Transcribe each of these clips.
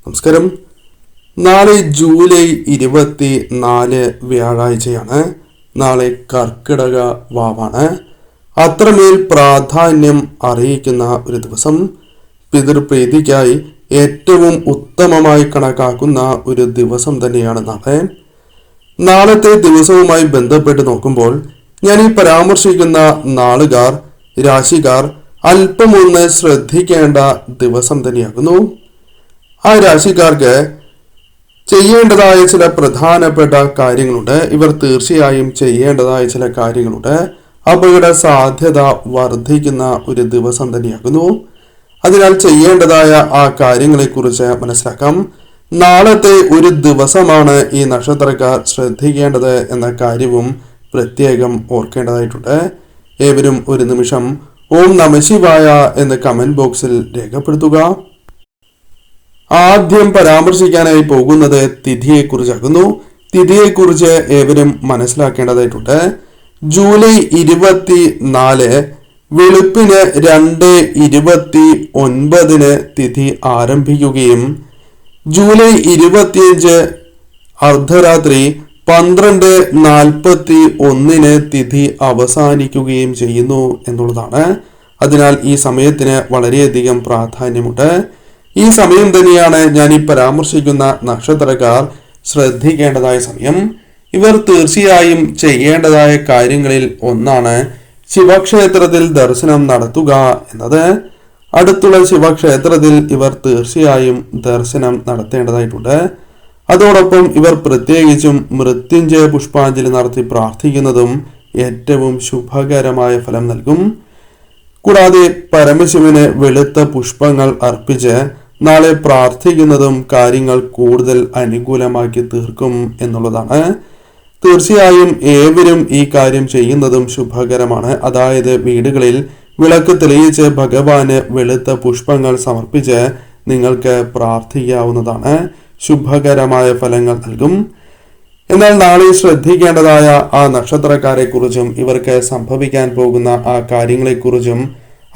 നമസ്കാരം. നാളെ ജൂലൈ 24 വ്യാഴാഴ്ചയാണ്. നാളെ കർക്കിടക വാവാണ്. അത്രമേൽ പ്രാധാന്യം അറിയിക്കുന്ന ഒരു ദിവസം. പിതൃപ്രീതിക്കായി ഏറ്റവും ഉത്തമമായി കണക്കാക്കുന്ന ഒരു ദിവസം തന്നെയാണ് നാളെ. നാളത്തെ ദിവസവുമായി ബന്ധപ്പെട്ട് നോക്കുമ്പോൾ ഞാൻ ഈ പരാമർശിക്കുന്ന നാളുകാർ, രാശിക്കാർ അല്പമൊന്ന് ശ്രദ്ധിക്കേണ്ട ദിവസം തന്നെയാകുന്നു. ആ രാശിക്കാർക്ക് ചെയ്യേണ്ടതായ ചില പ്രധാനപ്പെട്ട കാര്യങ്ങളുണ്ട്. ഇവർ തീർച്ചയായും ചെയ്യേണ്ടതായ ചില കാര്യങ്ങളുണ്ട്. അപകട സാധ്യത വർദ്ധിക്കുന്ന ഒരു ദിവസം തന്നെയാകുന്നു. അതിനാൽ ചെയ്യേണ്ടതായ ആ കാര്യങ്ങളെക്കുറിച്ച് മനസ്സിലാക്കാം. നാളത്തെ ഒരു ദിവസമാണ് ഈ നക്ഷത്രക്കാർ ശ്രദ്ധിക്കേണ്ടത് എന്ന കാര്യവും പ്രത്യേകം ഓർക്കേണ്ടതായിട്ടുണ്ട്. ഏവരും ഒരു നിമിഷം ഓം നമഃശിവായ എന്ന് കമന്റ് ബോക്സിൽ രേഖപ്പെടുത്തുക. ആദ്യം പരാമർശിക്കാനായി പോകുന്നത് തിഥിയെക്കുറിച്ചാകുന്നു. തിഥിയെക്കുറിച്ച് ഏവരും മനസ്സിലാക്കേണ്ടതായിട്ടുണ്ട്. ജൂലൈ 24 വെളുപ്പിന് 2:29 തിഥി ആരംഭിക്കുകയും ജൂലൈ 25 അർദ്ധരാത്രി 12:41 തിഥി അവസാനിക്കുകയും ചെയ്യുന്നു എന്നുള്ളതാണ്. അതിനാൽ ഈ സമയത്തിന് വളരെയധികം പ്രാധാന്യമുണ്ട്. ഈ സമയം തന്നെയാണ് ഞാൻ ഈ പരാമർശിക്കുന്ന നക്ഷത്രക്കാർ ശ്രദ്ധിക്കേണ്ടതായ സമയം. ഇവർ തീർച്ചയായും ചെയ്യേണ്ടതായ കാര്യങ്ങളിൽ ഒന്നാണ് ശിവക്ഷേത്രത്തിൽ ദർശനം നടത്തുക എന്നത്. അടുത്തുള്ള ശിവക്ഷേത്രത്തിൽ ഇവർ തീർച്ചയായും ദർശനം നടത്തേണ്ടതായിട്ടുണ്ട്. അതോടൊപ്പം ഇവർ പ്രത്യേകിച്ചും മൃത്യുഞ്ജയ പുഷ്പാഞ്ജലി നടത്തി പ്രാർത്ഥിക്കുന്നതും ഏറ്റവും ശുഭകരമായ ഫലം നൽകും. കൂടാതെ പരമശിവന് വെളുത്ത പുഷ്പങ്ങൾ അർപ്പിച്ച് നാളെ പ്രാർത്ഥിക്കുന്നതും കാര്യങ്ങൾ കൂടുതൽ അനുകൂലമാക്കി തീർക്കും എന്നുള്ളതാണ്. തീർച്ചയായും ഏവരും ഈ കാര്യം ചെയ്യുന്നതും ശുഭകരമാണ്. അതായത് വീടുകളിൽ വിളക്ക് തെളിയിച്ച് ഭഗവാന് വെളുത്ത പുഷ്പങ്ങൾ സമർപ്പിച്ച് നിങ്ങൾക്ക് പ്രാർത്ഥിക്കാവുന്നതാണ്. ശുഭകരമായ ഫലങ്ങൾ നൽകും. എന്നാൽ നാളെ ശ്രദ്ധിക്കേണ്ടതായ ആ നക്ഷത്രക്കാരെ കുറിച്ചും ഇവർക്ക് സംഭവിക്കാൻ പോകുന്ന ആ കാര്യങ്ങളെക്കുറിച്ചും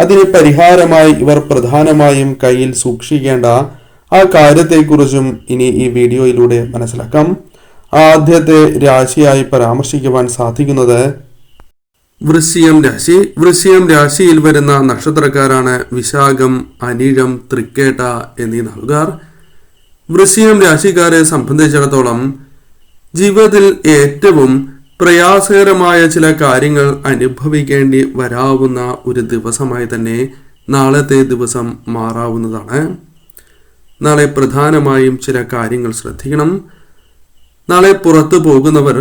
അതിന് പരിഹാരമായി ഇവർ പ്രധാനമായും കയ്യിൽ സൂക്ഷിക്കേണ്ട ആ കാര്യത്തെക്കുറിച്ചും ഇനി ഈ വീഡിയോയിലൂടെ മനസ്സിലാക്കാം. ആദ്യത്തെ രാശിയായി പരാമർശിക്കുവാൻ സാധിക്കുന്നത് വൃശ്ചികം രാശി. വൃശ്ചികം രാശിയിൽ വരുന്ന നക്ഷത്രക്കാരാണ് വിശാഖം, അനിഴം, തൃക്കേട്ട എന്നീ നാളുകാർ. വൃശ്ചികം രാശിക്കാരെ സംബന്ധിച്ചിടത്തോളം ജീവിതത്തിൽ ഏറ്റവും പ്രയാസകരമായ ചില കാര്യങ്ങൾ അനുഭവിക്കേണ്ടി വരാവുന്ന ഒരു ദിവസമായി തന്നെ നാളത്തെ ദിവസം മാറാവുന്നതാണ്. നാളെ പ്രധാനമായും ചില കാര്യങ്ങൾ ശ്രദ്ധിക്കണം. നാളെ പുറത്തു പോകുന്നവർ,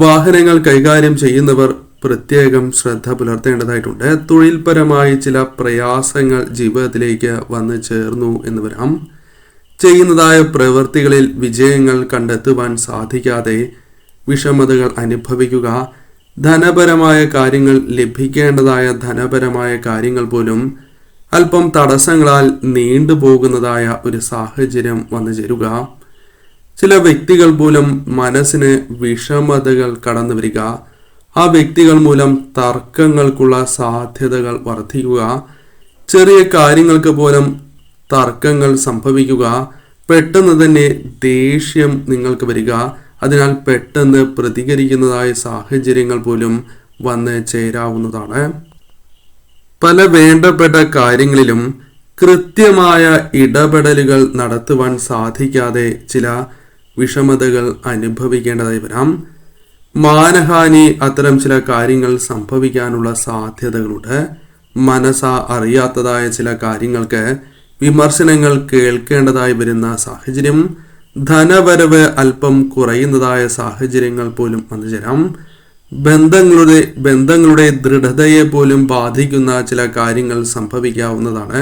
വാഹനങ്ങൾ കൈകാര്യം ചെയ്യുന്നവർ പ്രത്യേകം ശ്രദ്ധ പുലർത്തേണ്ടതായിട്ടുണ്ട്. തൊഴിൽപരമായി ചില പ്രയാസങ്ങൾ ജീവിതത്തിലേക്ക് വന്നു ചേർന്നു എന്ന് വരാം. ചെയ്യുന്നതായ പ്രവൃത്തികളിൽ വിജയങ്ങൾ കണ്ടെത്തുവാൻ സാധിക്കാതെ വിഷമതകൾ അനുഭവിക്കുക. ധനപരമായ കാര്യങ്ങൾ, ലഭിക്കേണ്ടതായ ധനപരമായ കാര്യങ്ങൾ പോലും അല്പം തടസ്സങ്ങളാൽ നീണ്ടുപോകുന്നതായ ഒരു സാഹചര്യം വന്നു ചേരുക. ചില വ്യക്തികൾ പോലും മനസ്സിന് വിഷമതകൾ കടന്നു വരിക. ആ വ്യക്തികൾ മൂലം തർക്കങ്ങൾക്കുള്ള സാധ്യതകൾ വർദ്ധിക്കുക. ചെറിയ കാര്യങ്ങൾക്ക് പോലും തർക്കങ്ങൾ സംഭവിക്കുക. പെട്ടെന്ന് തന്നെ ദേഷ്യം നിങ്ങൾക്ക് വരിക. അതിനാൽ പെട്ടെന്ന് പ്രതികരിക്കുന്നതായ സാഹചര്യങ്ങൾ പോലും വന്ന് ചേരാവുന്നതാണ്. പല വേണ്ടപ്പെട്ട കാര്യങ്ങളിലും കൃത്യമായ ഇടപെടലുകൾ നടത്തുവാൻ സാധിക്കാതെ ചില വിഷമതകൾ അനുഭവിക്കേണ്ടതായി വരാം. മാനഹാനി, അത്തരം ചില കാര്യങ്ങൾ സംഭവിക്കാനുള്ള സാധ്യതകളുണ്ട്. മനസ്സ അറിയാത്തതായ ചില കാര്യങ്ങൾക്ക് വിമർശനങ്ങൾ കേൾക്കേണ്ടതായി വരുന്ന സാഹചര്യം. ധനവരവ് അല്പം കുറയുന്നതായ സാഹചര്യങ്ങൾ പോലും വന്നു ചേരാം. ബന്ധങ്ങളുടെ ദൃഢതയെ പോലും ബാധിക്കുന്ന ചില കാര്യങ്ങൾ സംഭവിക്കാവുന്നതാണ്.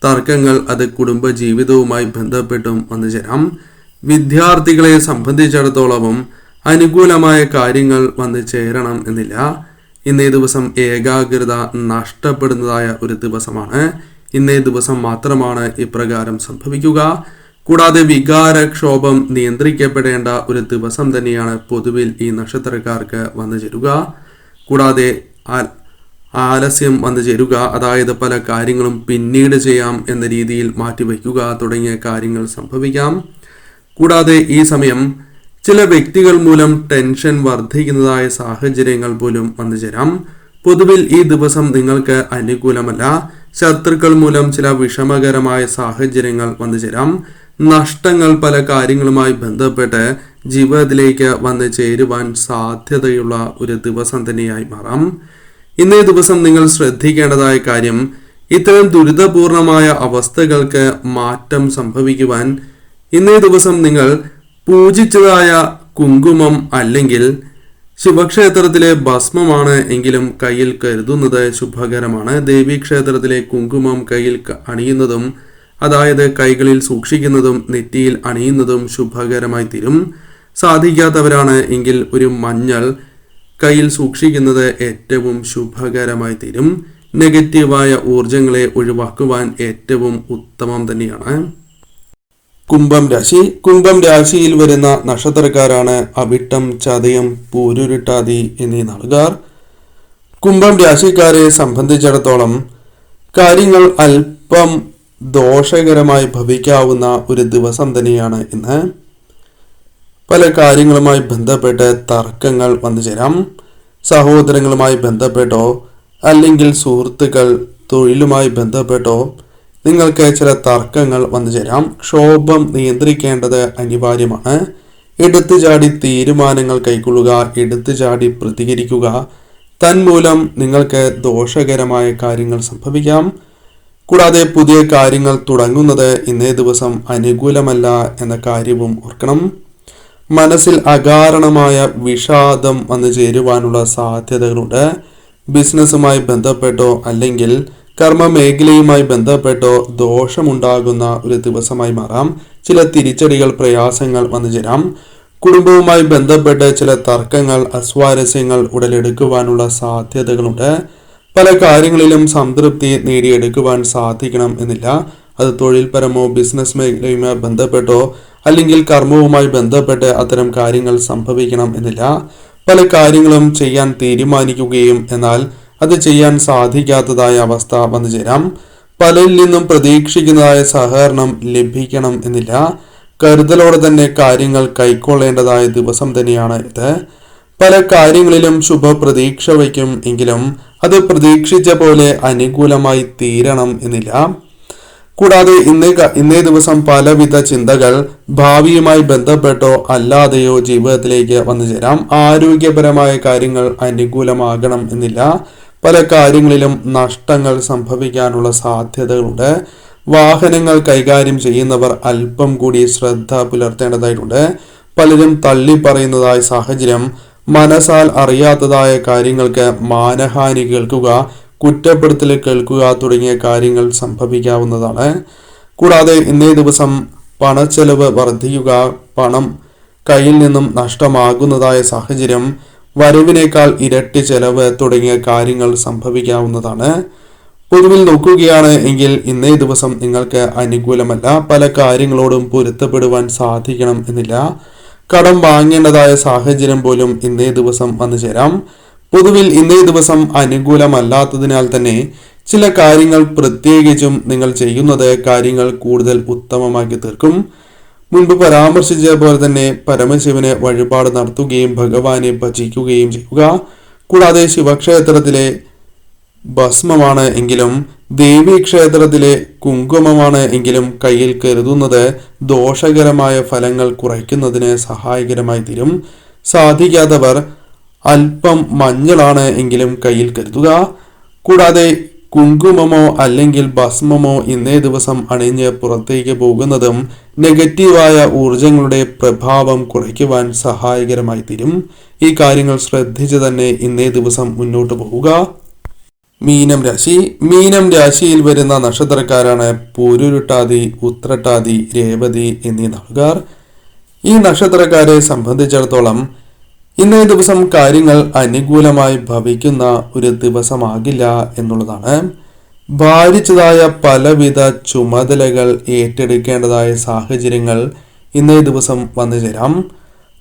തർക്കങ്ങൾ അത് കുടുംബ ജീവിതവുമായി ബന്ധപ്പെട്ടും വന്നു ചേരാം. വിദ്യാർത്ഥികളെ സംബന്ധിച്ചിടത്തോളവും അനുകൂലമായ കാര്യങ്ങൾ വന്നു ചേരണം എന്നില്ല. ഇന്നേ ദിവസം ഏകാഗ്രത നഷ്ടപ്പെടുന്നതായ ഒരു ദിവസമാണ്. ഇന്നേ ദിവസം മാത്രമാണ് ഇപ്രകാരം സംഭവിക്കുക. കൂടാതെ വികാരക്ഷോഭം നിയന്ത്രിക്കപ്പെടേണ്ട ഒരു ദിവസം തന്നെയാണ് പൊതുവിൽ ഈ നക്ഷത്രക്കാർക്ക് വന്നു ചേരുക. കൂടാതെ ആലസ്യം വന്നു ചേരുക, അതായത് പല കാര്യങ്ങളും പിന്നീട് ചെയ്യാം എന്ന രീതിയിൽ മാറ്റിവെക്കുക തുടങ്ങിയ കാര്യങ്ങൾ സംഭവിക്കാം. കൂടാതെ ഈ സമയം ചില വ്യക്തികൾ മൂലം ടെൻഷൻ വർദ്ധിക്കുന്നതായ സാഹചര്യങ്ങൾ പോലും വന്നു ചേരാം. പൊതുവിൽ ഈ ദിവസം നിങ്ങൾക്ക് അനുകൂലമല്ല. ശത്രുക്കൾ മൂലം ചില വിഷമകരമായ സാഹചര്യങ്ങൾ വന്നു ചേരാം. നഷ്ടങ്ങൾ പല കാര്യങ്ങളുമായി ബന്ധപ്പെട്ട് ജീവിതത്തിലേക്ക് വന്നു ചേരുവാൻ സാധ്യതയുള്ള ഒരു ദിവസം തന്നെയായി മാറാം. ഇന്നേ ദിവസം നിങ്ങൾ ശ്രദ്ധിക്കേണ്ടതായ കാര്യം, ഇത്തരം ദുരിതപൂർണമായ അവസ്ഥകൾക്ക് മാറ്റം സംഭവിക്കുവാൻ ഇന്നേ ദിവസം നിങ്ങൾ പൂജിച്ചതായ കുങ്കുമം അല്ലെങ്കിൽ ശിവക്ഷേത്രത്തിലെ ഭസ്മമാണ് എങ്കിലും കയ്യിൽ കരുതുന്നത് ശുഭകരമാണ്. ദേവീക്ഷേത്രത്തിലെ കുങ്കുമം കയ്യിൽ അണിയുന്നതും, അതായത് കൈകളിൽ സൂക്ഷിക്കുന്നതും നെറ്റിയിൽ അണിയുന്നതും ശുഭകരമായി തീരും. സാധിക്കാത്തവരാണ് എങ്കിൽ ഒരു മഞ്ഞൾ കയ്യിൽ സൂക്ഷിക്കുന്നത് ഏറ്റവും ശുഭകരമായി തീരും. നെഗറ്റീവായ ഊർജങ്ങളെ ഒഴിവാക്കുവാൻ ഏറ്റവും ഉത്തമം തന്നെയാണ്. കുംഭം രാശി. കുംഭം രാശിയിൽ വരുന്ന നക്ഷത്രക്കാരാണ് അവിട്ടം, ചതയം, പൂരുരുട്ടാതി എന്നീ നാളുകാർ. കുംഭം രാശിക്കാരെ സംബന്ധിച്ചിടത്തോളം കാര്യങ്ങൾ അല്പം ദോഷകരമായി ഭവിക്കാവുന്ന ഒരു ദിവസം തന്നെയാണ് ഇന്ന്. പല കാര്യങ്ങളുമായി ബന്ധപ്പെട്ട് തർക്കങ്ങൾ വന്നു ചേരാം. സഹോദരങ്ങളുമായി ബന്ധപ്പെട്ടോ അല്ലെങ്കിൽ സുഹൃത്തുക്കൾ, തൊഴിലുമായി ബന്ധപ്പെട്ടോ നിങ്ങൾക്ക് ചില തർക്കങ്ങൾ വന്നു ചേരാം. ക്ഷോഭം നിയന്ത്രിക്കേണ്ടത് അനിവാര്യമാണ്. എടുത്തുചാടി തീരുമാനങ്ങൾ കൈക്കൊള്ളുക, എടുത്തുചാടി പ്രതികരിക്കുക. തന്മൂലം നിങ്ങൾക്ക് ദോഷകരമായ കാര്യങ്ങൾ സംഭവിക്കാം. കൂടാതെ പുതിയ കാര്യങ്ങൾ തുടങ്ങുന്നത് ഇന്നേ ദിവസം അനുകൂലമല്ല എന്ന കാര്യവും ഓർക്കണം. മനസ്സിൽ അകാരണമായ വിഷാദം വന്നു ചേരുവാനുള്ള സാധ്യതകളുണ്ട്. ബിസിനസ്സുമായി ബന്ധപ്പെട്ടോ അല്ലെങ്കിൽ കർമ്മ മേഖലയുമായി ബന്ധപ്പെട്ടോ ദോഷമുണ്ടാകുന്ന ഒരു ദിവസമായി മാറാം. ചില തിരിച്ചടികൾ, പ്രയാസങ്ങൾ വന്നു ചേരാം. കുടുംബവുമായി ബന്ധപ്പെട്ട് ചില തർക്കങ്ങൾ, അസ്വാരസ്യങ്ങൾ ഉടലെടുക്കുവാനുള്ള സാധ്യതകളുണ്ട്. പല കാര്യങ്ങളിലും സംതൃപ്തി നേടിയെടുക്കുവാൻ സാധിക്കണം എന്നില്ല. അത് തൊഴിൽപരമോ ബിസിനസ് മേഖലയുമായി ബന്ധപ്പെട്ടോ അല്ലെങ്കിൽ കർമ്മവുമായി ബന്ധപ്പെട്ട് അത്തരം കാര്യങ്ങൾ സംഭവിക്കണം എന്നില്ല. പല കാര്യങ്ങളും ചെയ്യാൻ തീരുമാനിക്കുകയും എന്നാൽ അത് ചെയ്യാൻ സാധിക്കാത്തതായ അവസ്ഥ വന്നു ചേരാം. പലരിൽ നിന്നും പ്രതീക്ഷിക്കുന്നതായ സഹകരണം ലഭിക്കണം എന്നില്ല. കരുതലോടെ തന്നെ കാര്യങ്ങൾ കൈക്കൊള്ളേണ്ടതായ ദിവസം തന്നെയാണ് ഇത്. പല കാര്യങ്ങളിലും ശുഭ പ്രതീക്ഷ വയ്ക്കും എങ്കിലും അത് പ്രതീക്ഷിച്ച പോലെ അനുകൂലമായി തീരണം എന്നില്ല. കൂടാതെ ഇന്നേ ദിവസം പലവിധ ചിന്തകൾ ഭാവിയുമായി ബന്ധപ്പെട്ടോ അല്ലാതെയോ ജീവിതത്തിലേക്ക് വന്നു ചേരാം. ആരോഗ്യപരമായ കാര്യങ്ങൾ അനുകൂലമാകണം എന്നില്ല. പല കാര്യങ്ങളിലും നഷ്ടങ്ങൾ സംഭവിക്കാനുള്ള സാധ്യതകളുണ്ട്. വാഹനങ്ങൾ കൈകാര്യം ചെയ്യുന്നവർ അല്പം കൂടി ശ്രദ്ധ പുലർത്തേണ്ടതായിട്ടുണ്ട്. പലരും തള്ളിപ്പറയുന്നതായ സാഹചര്യം, മനസ്സാൽ അറിയാത്തതായ കാര്യങ്ങൾക്ക് മാനഹാനി കേൾക്കുക, കുറ്റപ്പെടുത്തൽ കേൾക്കുക തുടങ്ങിയ കാര്യങ്ങൾ സംഭവിക്കാവുന്നതാണ്. കൂടാതെ ഇന്നേ ദിവസം പണച്ചെലവ് വർദ്ധിക്കുക, പണം കയ്യിൽ നിന്നും നഷ്ടമാകുന്നതായ സാഹചര്യം, വരവിനേക്കാൾ ഇരട്ടി ചെലവ് തുടങ്ങിയ കാര്യങ്ങൾ സംഭവിക്കാവുന്നതാണ്. പൊതുവിൽ നോക്കുകയാണ് എങ്കിൽ ഇന്നേ ദിവസം നിങ്ങൾക്ക് അനുകൂലമല്ല. പല കാര്യങ്ങളോടും പൊരുത്തപ്പെടുവാൻ സാധിക്കണം എന്നില്ല. കടം വാങ്ങേണ്ടതായ സാഹചര്യം പോലും ഇന്നേ ദിവസം വന്നു ചേരാം. പൊതുവിൽ ഇന്നേ ദിവസം അനുകൂലമല്ലാത്തതിനാൽ തന്നെ ചില കാര്യങ്ങൾ പ്രത്യേകിച്ചും നിങ്ങൾ ചെയ്യുന്നത് കാര്യങ്ങൾ കൂടുതൽ ഉത്തമമാക്കി തീർക്കും. മുൻപ് പരാമർശിച്ച പോലെ തന്നെ പരമശിവന് വഴിപാട് നടത്തുകയും ഭഗവാനെ ഭജിക്കുകയും ചെയ്യുക. കൂടാതെ ശിവക്ഷേത്രത്തിലെ ഭസ്മമാണ് എങ്കിലും ദേവീക്ഷേത്രത്തിലെ കുങ്കുമമാണ് എങ്കിലും കയ്യിൽ കരുതുന്നത് ദോഷകരമായ ഫലങ്ങൾ കുറയ്ക്കുന്നതിന് സഹായകരമായി തീരും. സാധിക്കാത്തവർ അല്പം മഞ്ഞളാണ് എങ്കിലും കയ്യിൽ കരുതുക. കൂടാതെ കുങ്കുമമോ അല്ലെങ്കിൽ ഭസ്മമോ ഇന്നേ ദിവസം അണിഞ്ഞ് പുറത്തേക്ക് പോകുന്നതും നെഗറ്റീവായ ഊർജങ്ങളുടെ പ്രഭാവം കുറയ്ക്കുവാൻ സഹായകരമായി തീരും. ഈ കാര്യങ്ങൾ ശ്രദ്ധിച്ച് തന്നെ ഇന്നേ ദിവസം മുന്നോട്ട് പോവുക. മീനം രാശി. മീനം രാശിയിൽ വരുന്ന നക്ഷത്രക്കാരാണ് പൂരുരുട്ടാതി, ഉത്രട്ടാതി, രേവതി എന്നീ നാളുകാർ. ഈ നക്ഷത്രക്കാരെ സംബന്ധിച്ചിടത്തോളം ഇന്നേ ദിവസം കാര്യങ്ങൾ അനുകൂലമായി ഭവിക്കുന്ന ഒരു ദിവസമാകില്ല എന്നുള്ളതാണ്. ഭാരിച്ചതായ പലവിധ ചുമതലകൾ ഏറ്റെടുക്കേണ്ടതായ സാഹചര്യങ്ങൾ ഇന്നേ ദിവസം വന്നു ചേരാം.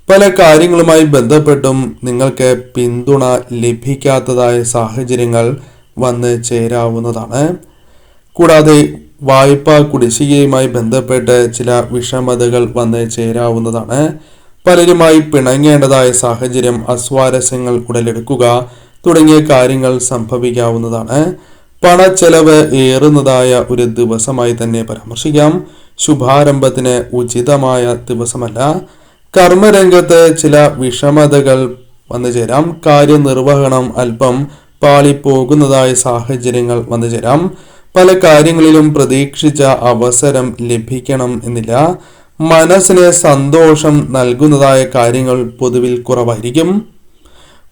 പല കാര്യങ്ങളുമായി ബന്ധപ്പെട്ടും നിങ്ങൾക്ക് പിന്തുണ ലഭിക്കാത്തതായ സാഹചര്യങ്ങൾ, വന്ന് ചേരാവുന്നതാണ്. കൂടാതെ വായ്പാ കുടിശ്ശികയുമായി ബന്ധപ്പെട്ട് ചില വിഷമതകൾ വന്ന് ചേരാവുന്നതാണ്. പലരുമായി പിണങ്ങേണ്ടതായ സാഹചര്യം, അസ്വാരസ്യങ്ങൾ ഉടലെടുക്കുക തുടങ്ങിയ കാര്യങ്ങൾ സംഭവിക്കാവുന്നതാണ്. പണച്ചെലവ് ഏറുന്നതായ ഒരു ദിവസമായി തന്നെ പരാമർശിക്കാം. ശുഭാരംഭത്തിന് ഉചിതമായ ദിവസമല്ല. കർമ്മരംഗത്ത് ചില വിഷമതകൾ വന്നു ചേരാം. കാര്യനിർവഹണം അല്പം പാളിപ്പോകുന്നതായ സാഹചര്യങ്ങൾ വന്നു ചേരാം. പല കാര്യങ്ങളിലും പ്രതീക്ഷിച്ച അവസരം ലഭിക്കണം എന്നില്ല. മനസ്സിന് സന്തോഷം നൽകുന്നതായ കാര്യങ്ങൾ പൊതുവിൽ കുറവായിരിക്കും.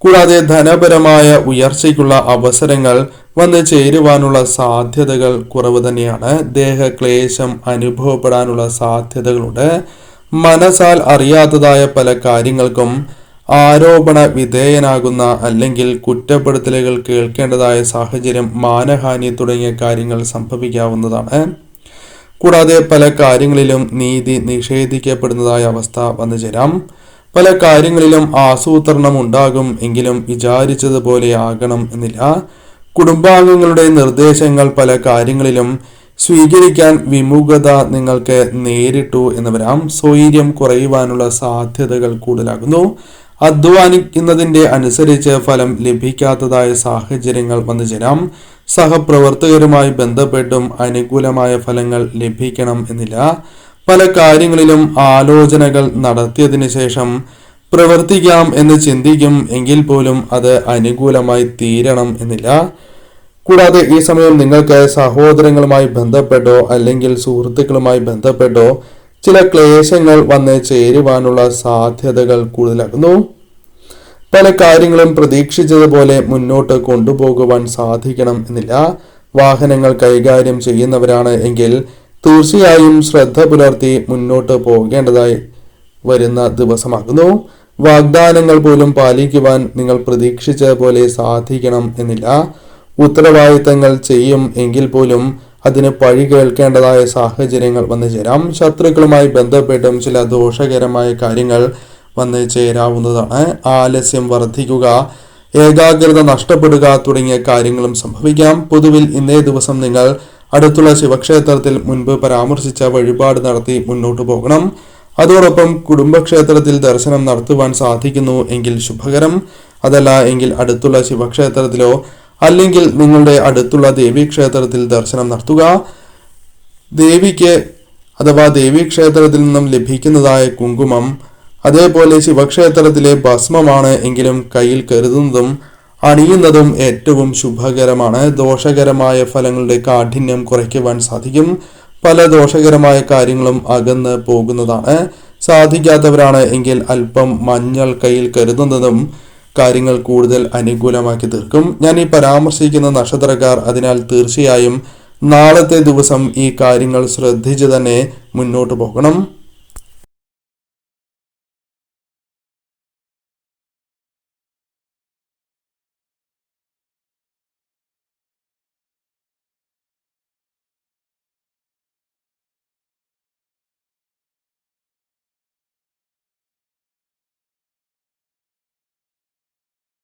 കൂടാതെ ധനപരമായ ഉയർച്ചയ്ക്കുള്ള അവസരങ്ങൾ വന്നു ചേരുവാനുള്ള സാധ്യതകൾ കുറവ് തന്നെയാണ്. ദേഹക്ലേശം അനുഭവപ്പെടാനുള്ള സാധ്യതകളുണ്ട്. മനസ്സാൽ അറിയാത്തതായ പല കാര്യങ്ങൾക്കും ആരോപണ വിധേയനാകുന്ന അല്ലെങ്കിൽ കുറ്റപ്പെടുത്തലുകൾ കേൾക്കേണ്ടതായ സാഹചര്യം, മാനഹാനി തുടങ്ങിയ കാര്യങ്ങൾ സംഭവിക്കാവുന്നതാണ്. കൂടാതെ പല കാര്യങ്ങളിലും നീതി നിഷേധിക്കപ്പെടുന്നതായ അവസ്ഥ വന്നു ചേരാം. പല കാര്യങ്ങളിലും ആസൂത്രണം ഉണ്ടാകും എങ്കിലും വിചാരിച്ചതുപോലെ ആകണം എന്നില്ല. കുടുംബാംഗങ്ങളുടെ നിർദ്ദേശങ്ങൾ പല കാര്യങ്ങളിലും സ്വീകരിക്കാൻ വിമുഖത നിങ്ങൾക്ക് നേരിട്ടു എന്ന് വരാം. സ്വൈര്യം കുറയുവാനുള്ള സാധ്യതകൾ കൂടുതലാകുന്നു. അധ്വാനിക്കുന്നതിൻ്റെ അനുസരിച്ച് ഫലം ലഭിക്കാത്തതായ സാഹചര്യങ്ങൾ വന്നു ചേരാം. സഹപ്രവർത്തകരുമായി ബന്ധപ്പെട്ടും അനുകൂലമായ ഫലങ്ങൾ ലഭിക്കണം എന്നില്ല. പല കാര്യങ്ങളിലും ആലോചനകൾ നടത്തിയതിനു ശേഷം പ്രവർത്തിക്കാം എന്ന് ചിന്തിക്കും എങ്കിൽ പോലും അത് അനുകൂലമായി തീരണം എന്നില്ല. കൂടാതെ ഈ സമയം നിങ്ങൾക്ക് സഹോദരങ്ങളുമായി ബന്ധപ്പെട്ടോ അല്ലെങ്കിൽ സുഹൃത്തുക്കളുമായി ബന്ധപ്പെട്ടോ ചില ക്ലേശങ്ങൾ വന്ന് ചേരുവാനുള്ള സാധ്യതകൾ കൂടുതലാകുന്നു. പല കാര്യങ്ങളും പ്രതീക്ഷിച്ചതുപോലെ മുന്നോട്ട് കൊണ്ടുപോകുവാൻ സാധിക്കണം എന്നില്ല. വാഹനങ്ങൾ കൈകാര്യം ചെയ്യുന്നവരാണ് എങ്കിൽ തീർച്ചയായും ശ്രദ്ധ പുലർത്തി മുന്നോട്ട് പോകേണ്ടതായി വരുന്ന ദിവസമാകുന്നു. വാഗ്ദാനങ്ങൾ പോലും പാലിക്കുവാൻ നിങ്ങൾ പ്രതീക്ഷിച്ച പോലെ സാധിക്കണം എന്നില്ല. ഉത്തരവാദിത്തങ്ങൾ ചെയ്യും എങ്കിൽ പോലും അതിന് പഴി കേൾക്കേണ്ടതായ സാഹചര്യങ്ങൾ വന്നു ചേരാം. ശത്രുക്കളുമായി ബന്ധപ്പെട്ടും ചില ദോഷകരമായ കാര്യങ്ങൾ വന്ന് ചേരാവുന്നതാണ്. ആലസ്യം വർദ്ധിക്കുക, ഏകാഗ്രത നഷ്ടപ്പെടുക തുടങ്ങിയ കാര്യങ്ങളും സംഭവിക്കാം. പൊതുവിൽ ഇന്നേ ദിവസം നിങ്ങൾ അടുത്തുള്ള ശിവക്ഷേത്രത്തിൽ മുൻപ് പരാമർശിച്ച വഴിപാട് നടത്തി മുന്നോട്ട് പോകണം. അതോടൊപ്പം കുടുംബക്ഷേത്രത്തിൽ ദർശനം നടത്തുവാൻ സാധിക്കുന്നു എങ്കിൽ ശുഭകരം. അതല്ല എങ്കിൽ അടുത്തുള്ള ശിവക്ഷേത്രത്തിലോ അല്ലെങ്കിൽ നിങ്ങളുടെ അടുത്തുള്ള ദേവീക്ഷേത്രത്തിൽ ദർശനം നടത്തുക. ദേവിക്ക് അഥവാ ദേവീക്ഷേത്രത്തിൽ നിന്നും ലഭിക്കുന്നതായ കുങ്കുമം, അതേപോലെ ശിവക്ഷേത്രത്തിലെ ഭസ്മമാണ് എങ്കിലും കയ്യിൽ കരുതുന്നതും അണിയുന്നതും ഏറ്റവും ശുഭകരമാണ്. ദോഷകരമായ ഫലങ്ങളുടെ കാഠിന്യം കുറയ്ക്കുവാൻ സാധിക്കും. പല ദോഷകരമായ കാര്യങ്ങളും അകന്ന് പോകുന്നതാണ്. സാധിക്കാത്തവരാണ് എങ്കിൽ അല്പം മഞ്ഞൾ കയ്യിൽ കരുതുന്നതും കാര്യങ്ങൾ കൂടുതൽ അനുകൂലമാക്കി തീർക്കും. ഞാൻ ഈ പരാമർശിക്കുന്ന നക്ഷത്രക്കാർ അതിനാൽ തീർച്ചയായും നാളത്തെ ദിവസം ഈ കാര്യങ്ങൾ ശ്രദ്ധിച്ച് തന്നെ മുന്നോട്ട് പോകണം.